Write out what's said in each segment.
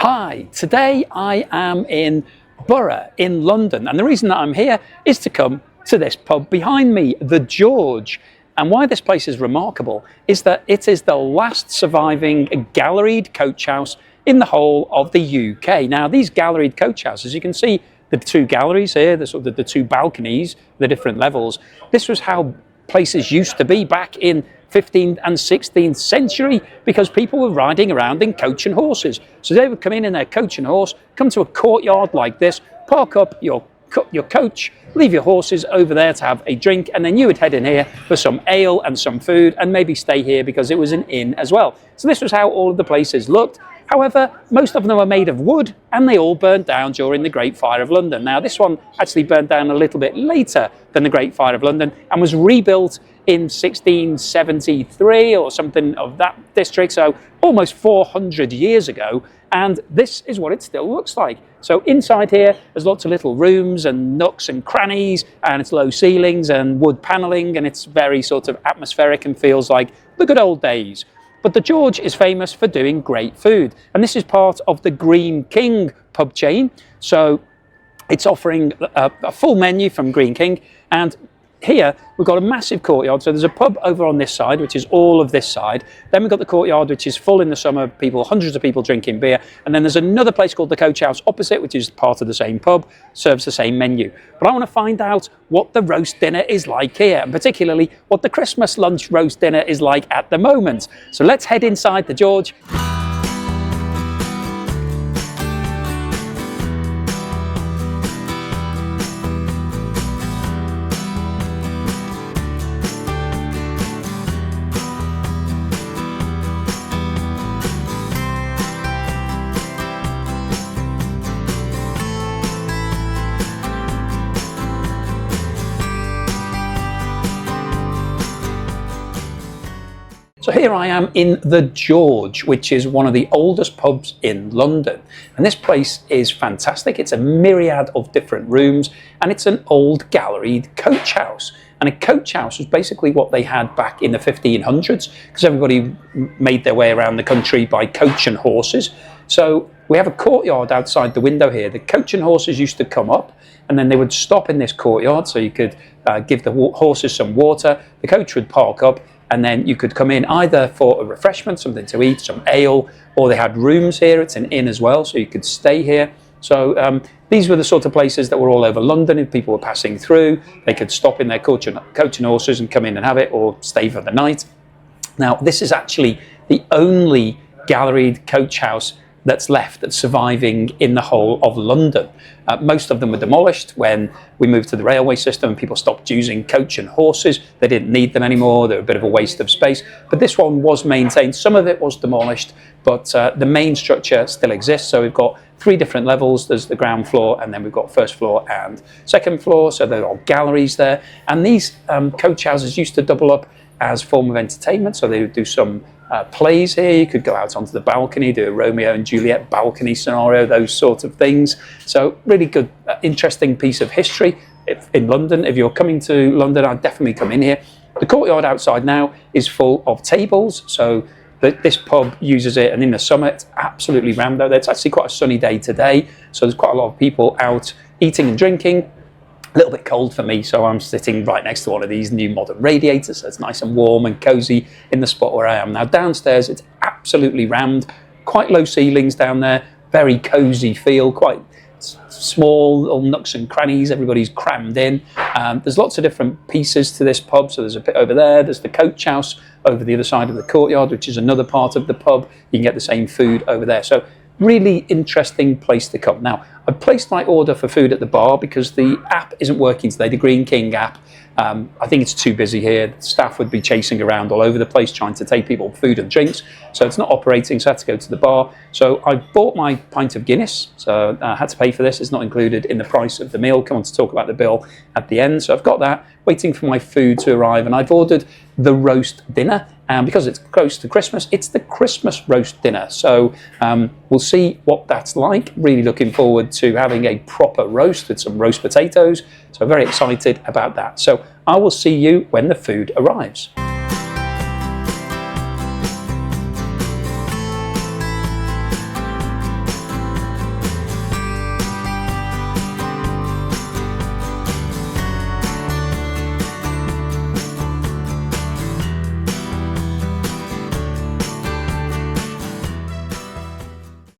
Hi, today I am in Borough in London, and the reason that I'm here is to come to this pub behind me, the George. And why this place is remarkable is that it is the last surviving galleried coach house in the whole of the UK. Now, these galleried coach houses, you can see the two galleries here, the two balconies, the different levels. This was how places used to be back in 15th and 16th century, because people were riding around in coach and horses. So they would come in their coach and horse, come to a courtyard like this, park up your coach, leave your horses over there to have a drink, and then you would head in here for some ale and some food, and maybe stay here because it was an inn as well. So this was how all of the places looked. However, most of them were made of wood, and they all burnt down during the Great Fire of London. Now, this one actually burnt down a little bit later than the Great Fire of London and was rebuilt in 1673 or something of that district, so almost 400 years ago. And this is what it still looks like. So inside here, there's lots of little rooms and nooks and crannies, and it's low ceilings and wood panelling, and it's very sort of atmospheric and feels like the good old days. But the George is famous for doing great food, and this is part of the Green King pub chain. So it's offering a full menu from Green King, and here we've got a massive courtyard. So there's a pub over on this side, which is all of this side. Then we've got the courtyard, which is full in the summer, hundreds of people drinking beer. And then there's another place called the Coach House opposite, which is part of the same pub, serves the same menu. But I want to find out what the roast dinner is like here, and particularly what the Christmas lunch roast dinner is like at the moment. So let's head inside the George. So here I am in the George, which is one of the oldest pubs in London. And this place is fantastic. It's a myriad of different rooms, and it's an old galleried coach house. And a coach house was basically what they had back in the 1500s, because everybody made their way around the country by coach and horses. So we have a courtyard outside the window here. The coach and horses used to come up, and then they would stop in this courtyard, so you could give the horses some water. The coach would park up, and then you could come in either for a refreshment, something to eat, some ale, or they had rooms here. It's an inn as well, so you could stay here. So these were the sort of places that were all over London. If people were passing through, they could stop in their coach and horses and come in and have it, or stay for the night. Now, this is actually the only galleried coach house that's left, that's surviving in the whole of London. Most of them were demolished when we moved to the railway system and people stopped using coach and horses. They didn't need them anymore. They were a bit of a waste of space. But this one was maintained. Some of it was demolished, but the main structure still exists. So we've got 3 different levels. There's the ground floor, and then we've got first floor and second floor. So there are galleries there. And these coach houses used to double up as form of entertainment. So they would do some plays here. You could go out onto the balcony, do a Romeo and Juliet balcony scenario, those sorts of things. So really good, interesting piece of history in London. If you're coming to London, I'd definitely come in here. The courtyard outside now is full of tables. So this pub uses it, and in the summer it's absolutely rammed out there. It's actually quite a sunny day today, so there's quite a lot of people out eating and drinking. A little bit cold for me, so I'm sitting right next to one of these new modern radiators, so it's nice and warm and cozy in the spot where I am. Now downstairs it's absolutely rammed, quite low ceilings down there, very cozy feel, quite small little nooks and crannies, everybody's crammed in. There's lots of different pieces to this pub, so there's a bit over there, there's the coach house over the other side of the courtyard, which is another part of the pub. You can get the same food over there. So really interesting place to come. Now, I placed my order for food at the bar because the app isn't working today, the Green King app. I think it's too busy here. The staff would be chasing around all over the place trying to take people food and drinks. So it's not operating, so I had to go to the bar. So I bought my pint of Guinness, so I had to pay for this. It's not included in the price of the meal. Come on to talk about the bill at the end. So I've got that, waiting for my food to arrive, and I've ordered the roast dinner. And because it's close to Christmas, it's the Christmas roast dinner. So we'll see what that's like. Really looking forward to having a proper roast with some roast potatoes. So very excited about that. So I will see you when the food arrives.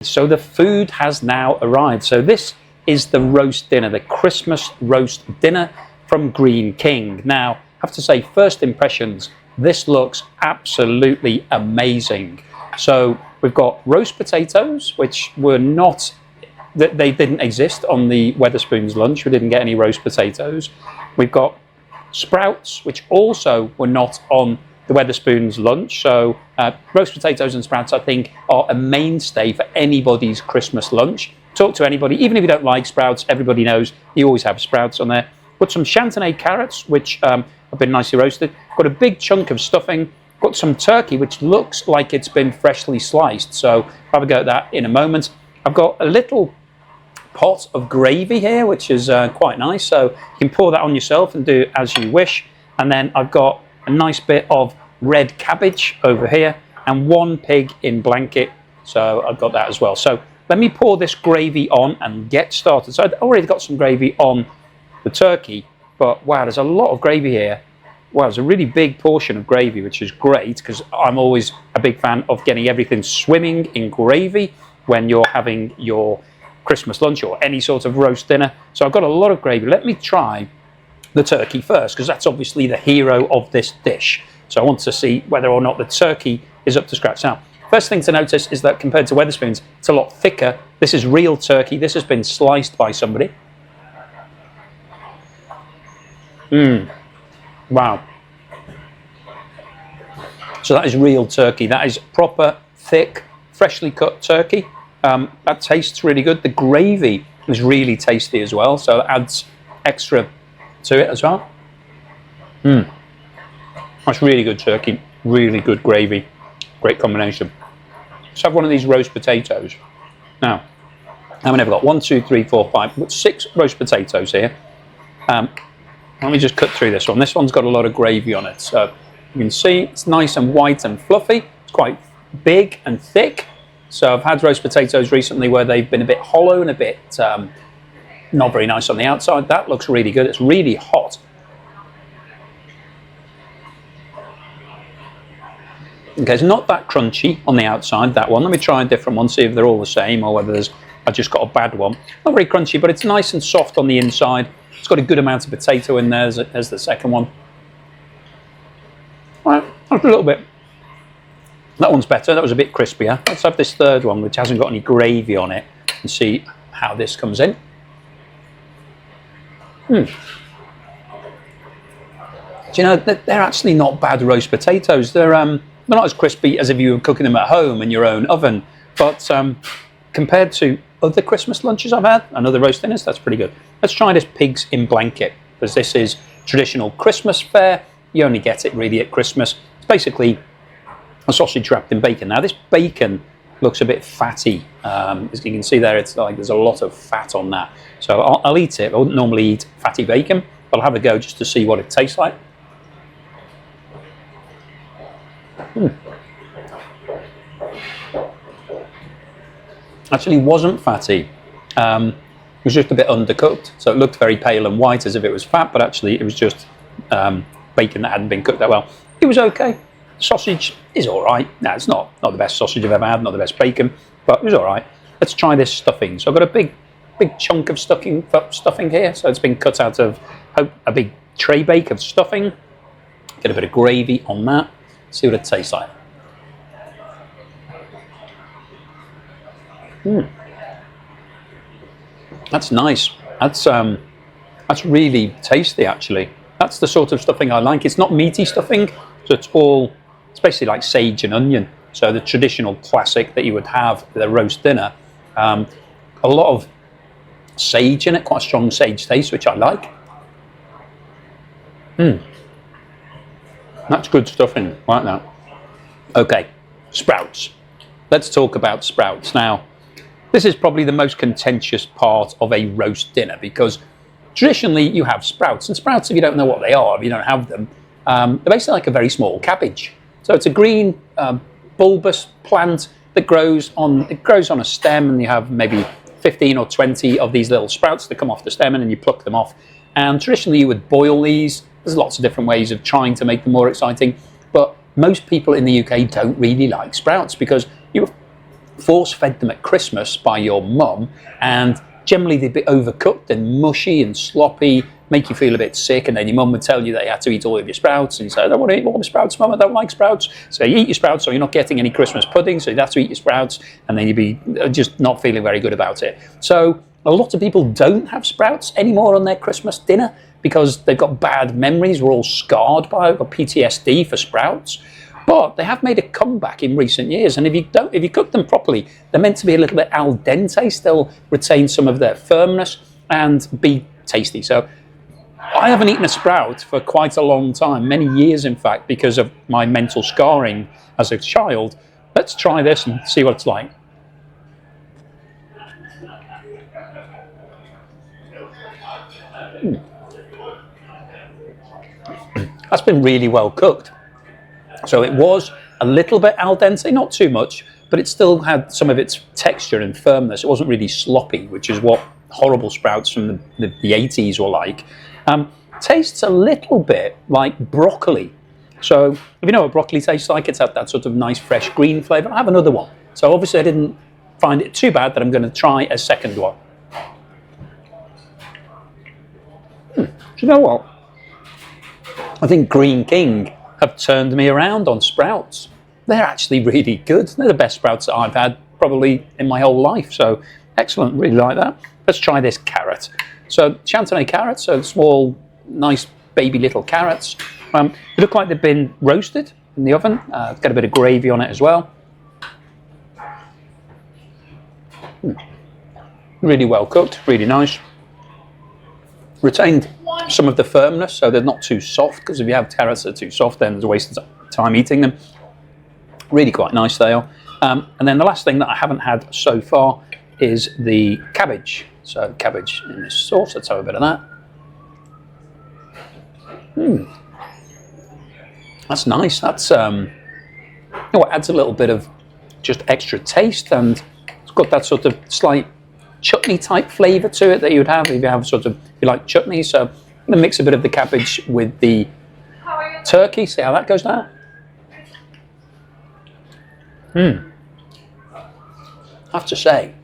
So the food has now arrived. So this is the roast dinner, the Christmas roast dinner from Green King. Now, I have to say, first impressions, this looks absolutely amazing. So we've got roast potatoes, which were not, they didn't exist on the Wetherspoons lunch. We didn't get any roast potatoes. We've got sprouts, which also were not on the Wetherspoons lunch. So roast potatoes and sprouts, I think, are a mainstay for anybody's Christmas lunch. Talk to anybody, even if you don't like sprouts, everybody knows you always have sprouts on there. Got some Chantenay carrots, which have been nicely roasted. Got a big chunk of stuffing. Got some turkey, which looks like it's been freshly sliced. So I'll have a go at that in a moment. I've got a little pot of gravy here, which is quite nice. So you can pour that on yourself and do as you wish. And then I've got a nice bit of red cabbage over here and one pig in blanket. So I've got that as well. So let me pour this gravy on and get started. So I've already got some gravy on the turkey, but wow, there's a lot of gravy here. Wow, it's a really big portion of gravy, which is great because I'm always a big fan of getting everything swimming in gravy when you're having your Christmas lunch or any sort of roast dinner. So I've got a lot of gravy. Let me try the turkey first because that's obviously the hero of this dish. So I want to see whether or not the turkey is up to scratch. Now, first thing to notice is that compared to Wetherspoons, it's a lot thicker. This is real turkey. This has been sliced by somebody. Wow. So that is real turkey. That is proper, thick, freshly cut turkey. That tastes really good. The gravy is really tasty as well, so it adds extra to it as well. That's really good turkey, really good gravy. Great combination. Let's have one of these roast potatoes. Now, how many have I got? 1, 2, 3, 4, 5. I've got 6 roast potatoes here. Let me just cut through this one. This one's got a lot of gravy on it. So you can see it's nice and white and fluffy. It's quite big and thick. So I've had roast potatoes recently where they've been a bit hollow and a bit not very nice on the outside. That looks really good. It's really hot. Okay, it's not that crunchy on the outside, that one. Let me try a different one, see if they're all the same or whether I've just got a bad one. Not very crunchy, but it's nice and soft on the inside. It's got a good amount of potato in there as the second one. All right, a little bit. That one's better. That was a bit crispier. Let's have this third one, which hasn't got any gravy on it, and see how this comes in. Do you know, they're actually not bad roast potatoes. They're not as crispy as if you were cooking them at home in your own oven, but compared to other Christmas lunches I've had and other roast dinners, that's pretty good. Let's try this pigs in blanket, because this is traditional Christmas fare. You only get it really at Christmas. It's basically a sausage wrapped in bacon. Now this bacon looks a bit fatty. As you can see there, it's like there's a lot of fat on that. So I'll eat it. I wouldn't normally eat fatty bacon, but I'll have a go just to see what it tastes like. Actually wasn't fatty. It was just a bit undercooked, so it looked very pale and white as if it was fat, but actually it was just bacon that hadn't been cooked that well. It was okay. Sausage is all right. No, it's not the best sausage I've ever had, not the best bacon, but it was all right. Let's try this stuffing. So I've got a big chunk of stuffing here, so it's been cut out of a big tray bake of stuffing. Get a bit of gravy on that. See what it tastes like. That's nice. That's really tasty, actually. That's the sort of stuffing I like. It's not meaty stuffing, so it's basically like sage and onion. So the traditional classic that you would have with a roast dinner. A lot of sage in it, quite a strong sage taste, which I like. That's good stuffing, like that. Okay, sprouts. Let's talk about sprouts. Now, this is probably the most contentious part of a roast dinner because traditionally you have sprouts, and sprouts, if you don't know what they are, if you don't have them, they're basically like a very small cabbage. So it's a green bulbous plant that grows on a stem, and you have maybe 15 or 20 of these little sprouts that come off the stem, and then you pluck them off. And traditionally you would boil these. There's lots of different ways of trying to make them more exciting, but most people in the UK don't really like sprouts because you force-fed them at Christmas by your mum, and generally they'd be overcooked and mushy and sloppy, make you feel a bit sick, and then your mum would tell you that you had to eat all of your sprouts, and you say, I don't want to eat all my sprouts, Mum, I don't like sprouts. So you eat your sprouts, so you're not getting any Christmas pudding, so you'd have to eat your sprouts, and then you'd be just not feeling very good about it. So a lot of people don't have sprouts anymore on their Christmas dinner because they've got bad memories. We're all scarred by PTSD for sprouts. But they have made a comeback in recent years, and if you cook them properly, they're meant to be a little bit al dente, still retain some of their firmness and be tasty. So I haven't eaten a sprout for quite a long time, many years in fact, because of my mental scarring as a child. Let's try this and see what it's like. That's been really well cooked. So it was a little bit al dente, not too much, but it still had some of its texture and firmness. It wasn't really sloppy, which is what horrible sprouts from the 80s were like. Tastes a little bit like broccoli. So if you know what broccoli tastes like, it's had that sort of nice fresh green flavour. I have another one. So obviously I didn't find it too bad that I'm going to try a second one. Do you know what? I think Green King have turned me around on sprouts. They're actually really good. They're the best sprouts that I've had probably in my whole life. So excellent, really like that. Let's try this carrot. So Chantenay carrots, so small, nice baby little carrots. They look like they've been roasted in the oven. Got a bit of gravy on it as well. Really well cooked, really nice. Retained some of the firmness, so they're not too soft, because if you have carrots that are too soft, then there's a waste of time eating them. Really quite nice they are. And then the last thing that I haven't had so far is the cabbage. So cabbage in this sauce, let's have a bit of that. That's nice. That's it adds a little bit of just extra taste, and it's got that sort of slight chutney type flavour to it that you would have if you have if you like chutney. So I'm going to mix a bit of the cabbage with the turkey, see how that goes down. I have to say,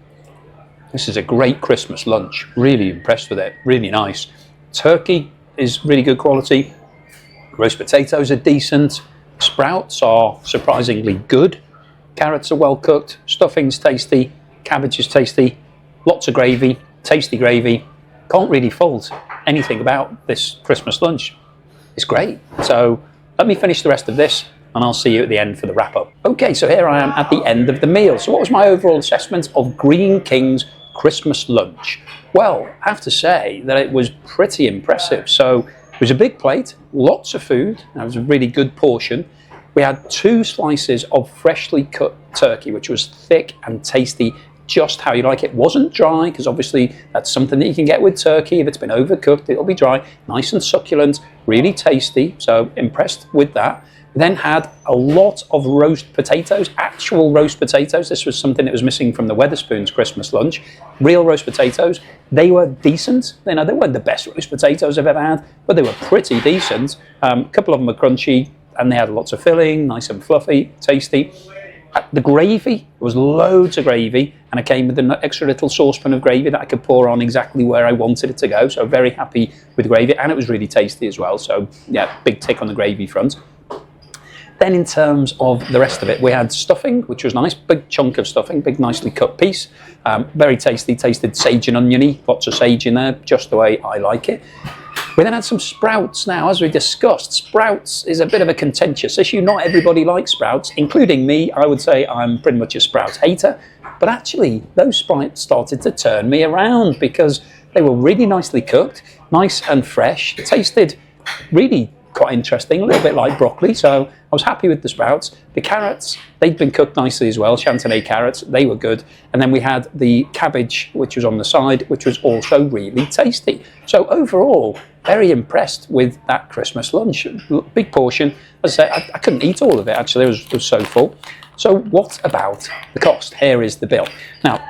this is a great Christmas lunch. Really impressed with it, really nice. Turkey is really good quality. Roast potatoes are decent. Sprouts are surprisingly good. Carrots are well cooked. Stuffing's tasty. Cabbage is tasty. Lots of gravy, tasty gravy. Can't really fault anything about this Christmas lunch. It's great. So let me finish the rest of this and I'll see you at the end for the wrap up. Okay, so here I am at the end of the meal. So what was my overall assessment of Green King's Christmas lunch? Well, I have to say that it was pretty impressive. So it was a big plate, lots of food. That was a really good portion. We had 2 slices of freshly cut turkey, which was thick and tasty, just how you like it. Wasn't dry, because obviously that's something that you can get with turkey. If it's been overcooked, it'll be dry. Nice and succulent, really tasty. So impressed with that. We then had a lot of roast potatoes, actual roast potatoes. This was something that was missing from the Wetherspoons Christmas lunch. Real roast potatoes. They were decent. You know, they weren't the best roast potatoes I've ever had, but they were pretty decent. A couple of them were crunchy, and they had lots of filling, nice and fluffy, tasty. The gravy, there was loads of gravy, and it came with an extra little saucepan of gravy that I could pour on exactly where I wanted it to go. So very happy with the gravy, and it was really tasty as well. So yeah, big tick on the gravy front. Then in terms of the rest of it, we had stuffing, which was nice, big chunk of stuffing, big nicely cut piece. Very tasty, tasted sage and oniony, lots of sage in there, just the way I like it. We then had some sprouts. Now, as we discussed, sprouts is a bit of a contentious issue. Not everybody likes sprouts, including me. I would say I'm pretty much a sprouts hater. But actually, those sprouts started to turn me around because they were really nicely cooked, nice and fresh, tasted really quite interesting, a little bit like broccoli, so I was happy with the sprouts. The carrots, they'd been cooked nicely as well, Chantenay carrots, they were good. And then we had the cabbage, which was on the side, which was also really tasty. So overall, very impressed with that Christmas lunch. Big portion. As I said, I couldn't eat all of it, actually, it was so full. So what about the cost? Here is the bill. Now,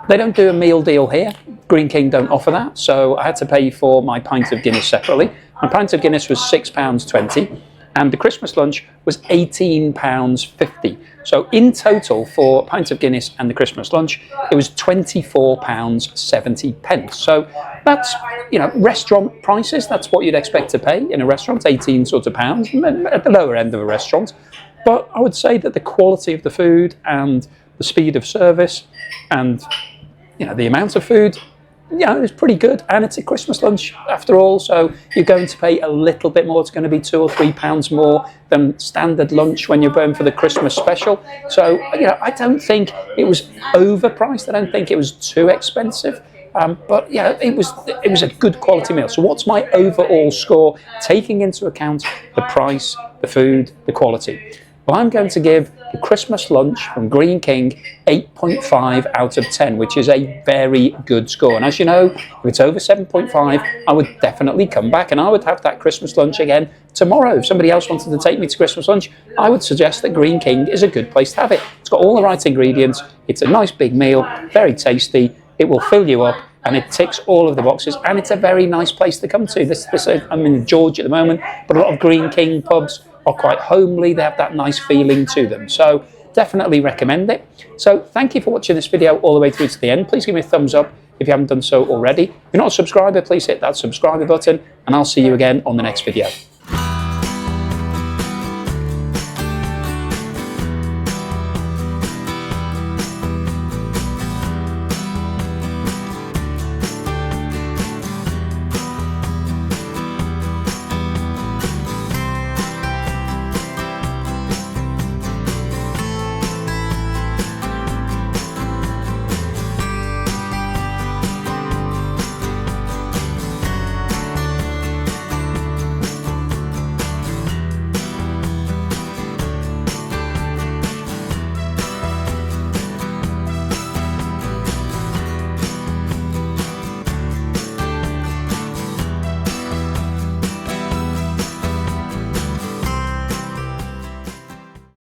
they don't do a meal deal here. Green King don't offer that, so I had to pay for my pint of Guinness separately. My pint of Guinness was £6.20, and the Christmas lunch was £18.50. So in total, for a pint of Guinness and the Christmas lunch, it was £24.70. So that's, you know, restaurant prices. That's what you'd expect to pay in a restaurant, 18 sort of pounds, at the lower end of a restaurant. But I would say that the quality of the food and the speed of service and, you know, the amount of food, yeah, it was pretty good. And it's a Christmas lunch after all, so you're going to pay a little bit more. It's going to be £2 or £3 more than standard lunch when you're going for the Christmas special. So, you know, I don't think it was overpriced. I don't think it was too expensive. But yeah, it was a good quality meal. So what's my overall score, taking into account the price, the food, the quality? Well, I'm going to give the Christmas lunch from Greene King 8.5 out of 10, which is a very good score. And as you know, if it's over 7.5, I would definitely come back and I would have that Christmas lunch again tomorrow. If somebody else wanted to take me to Christmas lunch, I would suggest that Greene King is a good place to have it. It's got all the right ingredients. It's a nice big meal, very tasty. It will fill you up and it ticks all of the boxes. And it's a very nice place to come to. I'm in George at the moment, but a lot of Greene King pubs are quite homely. They have that nice feeling to them. So definitely recommend it. So thank you for watching this video all the way through to the end. Please give me a thumbs up if you haven't done so already. If you're not a subscriber, please hit that subscribe button and I'll see you again on the next video.